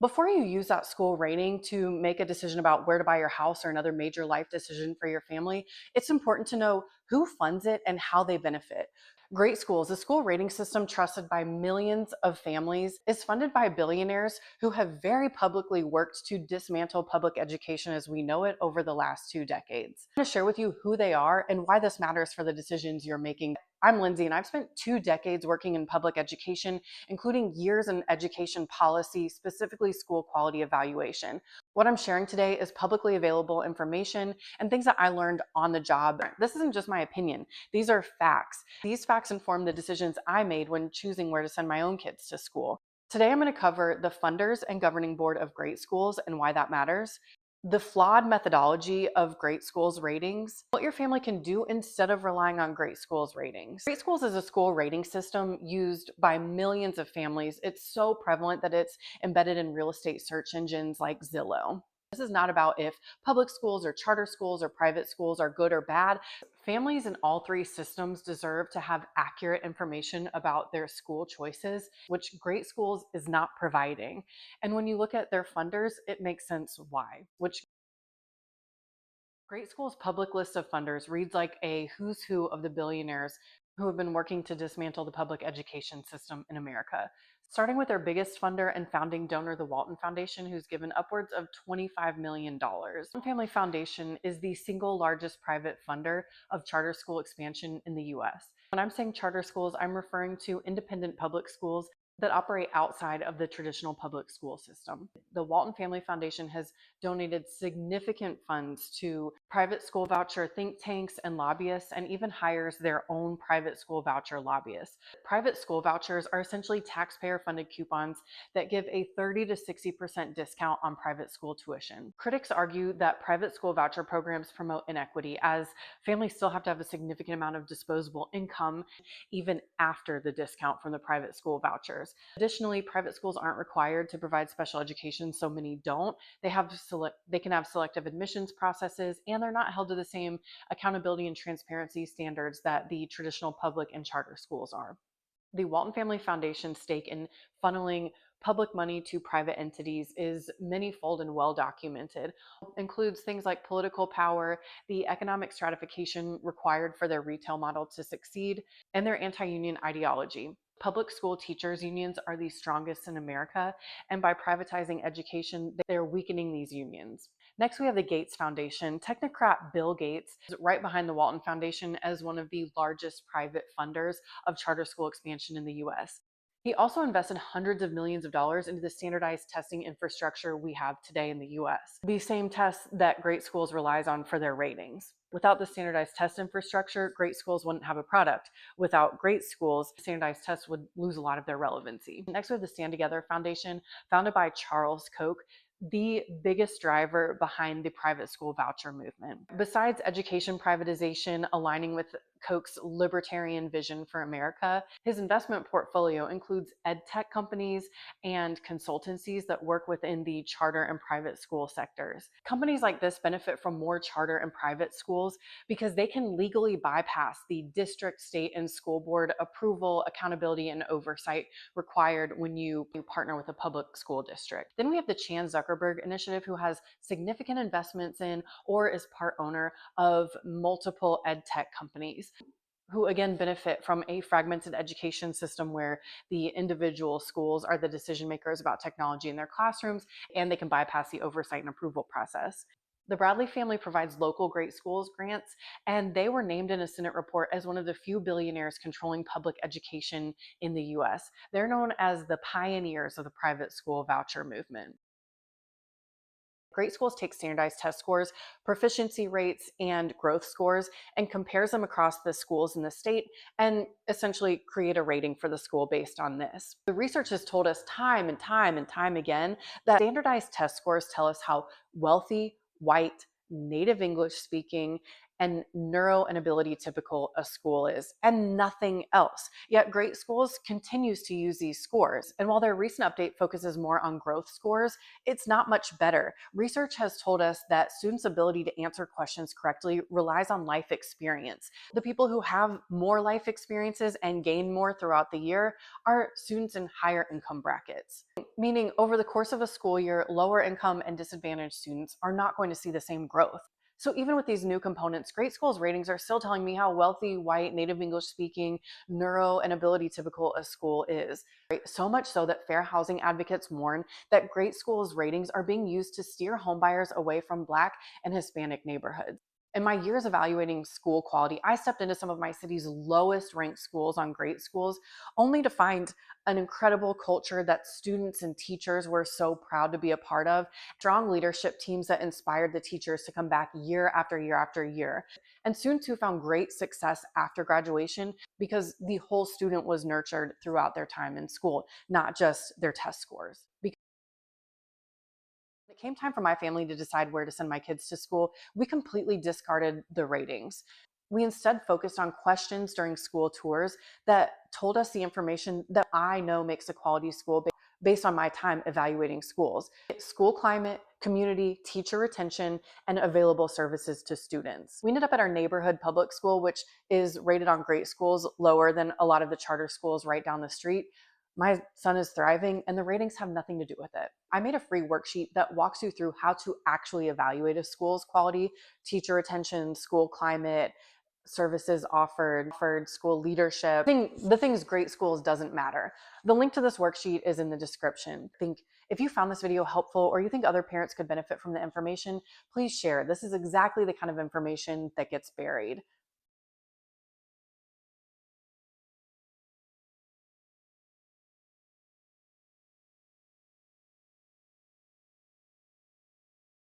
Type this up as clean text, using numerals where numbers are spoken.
Before you use that school rating to make a decision about where to buy your house or another major life decision for your family, it's important to know who funds it and how they benefit. Great Schools, a school rating system trusted by millions of families, is funded by billionaires who have very publicly worked to dismantle public education as we know it over the last 2 decades. I'm going to share with you who they are and why this matters for the decisions you're making. I'm Lindsay, and I've spent 2 decades working in public education, including years in education policy, specifically school quality evaluation. What I'm sharing today is publicly available information and things that I learned on the job. This isn't just my opinion. These are facts. These facts inform the decisions I made when choosing where to send my own kids to school. Today, I'm going to cover the funders and governing board of Great Schools and why that matters, the flawed methodology of Great Schools ratings, what your family can do instead of relying on Great Schools ratings. Great Schools is a school rating system used by millions of families. It's so prevalent that it's embedded in real estate search engines like Zillow. This is not about if public schools or charter schools or private schools are good or bad. Families in all three systems deserve to have accurate information about their school choices, which Great Schools is not providing. And when you look at their funders, it makes sense why. Which Great Schools public list of funders reads like a who's who of the billionaires who have been working to dismantle the public education system in America. Starting with their biggest funder and founding donor, the Walton Foundation, who's given upwards of $25 million. Walton Family Foundation is the single largest private funder of charter school expansion in the US. When I'm saying charter schools, I'm referring to independent public schools that operate outside of the traditional public school system. The Walton Family Foundation has donated significant funds to private school voucher think tanks and lobbyists, and even hires their own private school voucher lobbyists. Private school vouchers are essentially taxpayer funded coupons that give a 30 to 60% discount on private school tuition. Critics argue that private school voucher programs promote inequity, as families still have to have a significant amount of disposable income even after the discount from the private school vouchers. Additionally, private schools aren't required to provide special education, so many don't. They can have selective admissions processes, and they're not held to the same accountability and transparency standards that the traditional public and charter schools are. The Walton Family Foundation's stake in funneling public money to private entities is manyfold and well documented. It includes things like political power, the economic stratification required for their retail model to succeed, and their anti-union ideology. Public school teachers unions are the strongest in America, and by privatizing education, they're weakening these unions. Next, we have the Gates Foundation. Technocrat Bill Gates is right behind the Walton Foundation as one of the largest private funders of charter school expansion in the US. He also invested hundreds of millions of dollars into the standardized testing infrastructure we have today in the US, the same tests that Great Schools relies on for their ratings. Without the standardized test infrastructure, Great Schools wouldn't have a product. Without Great Schools, standardized tests would lose a lot of their relevancy. Next, we have the Stand Together Foundation, founded by Charles Koch, the biggest driver behind the private school voucher movement. Besides education privatization aligning with Koch's libertarian vision for America, his investment portfolio includes ed tech companies and consultancies that work within the charter and private school sectors. Companies like this benefit from more charter and private schools because they can legally bypass the district, state, and school board approval, accountability, and oversight required when you partner with a public school district. Then we have the Chan Zuckerberg Initiative, who has significant investments in or is part owner of multiple ed tech companies, who again benefit from a fragmented education system where the individual schools are the decision makers about technology in their classrooms, and they can bypass the oversight and approval process. The Bradley family provides local Great Schools grants, and they were named in a Senate report as one of the few billionaires controlling public education in the US. They're known as the pioneers of the private school voucher movement. Great Schools takes standardized test scores, proficiency rates, and growth scores and compares them across the schools in the state and essentially create a rating for the school based on this. The research has told us time and time and time again that standardized test scores tell us how wealthy, white, native English speaking, and neuro and ability typical a school is, and nothing else. Yet Great Schools continues to use these scores. And while their recent update focuses more on growth scores, it's not much better. Research has told us that students' ability to answer questions correctly relies on life experience. The people who have more life experiences and gain more throughout the year are students in higher income brackets. Meaning, over the course of a school year, lower income and disadvantaged students are not going to see the same growth. So even with these new components, Great Schools ratings are still telling me how wealthy, white, native English speaking, neuro, and ability typical a school is. So much so that fair housing advocates warn that Great Schools ratings are being used to steer homebuyers away from Black and Hispanic neighborhoods. In my years evaluating school quality, I stepped into some of my city's lowest ranked schools on Great Schools, only to find an incredible culture that students and teachers were so proud to be a part of, strong leadership teams that inspired the teachers to come back year after year after year, and students who found great success after graduation because the whole student was nurtured throughout their time in school, not just their test scores. When it came time for my family to decide where to send my kids to school, we completely discarded the ratings. We instead focused on questions during school tours that told us the information that I know makes a quality school based on my time evaluating schools: school climate, community, teacher retention, and available services to students. We ended up at our neighborhood public school, which is rated on Great Schools lower than a lot of the charter schools right down the street. My son is thriving, and the ratings have nothing to do with it. I made a free worksheet that walks you through how to actually evaluate a school's quality: teacher retention, school climate, services offered, school leadership. The things Great Schools doesn't matter. The link to this worksheet is in the description. If you found this video helpful, or you think other parents could benefit from the information, please share. This is exactly the kind of information that gets buried.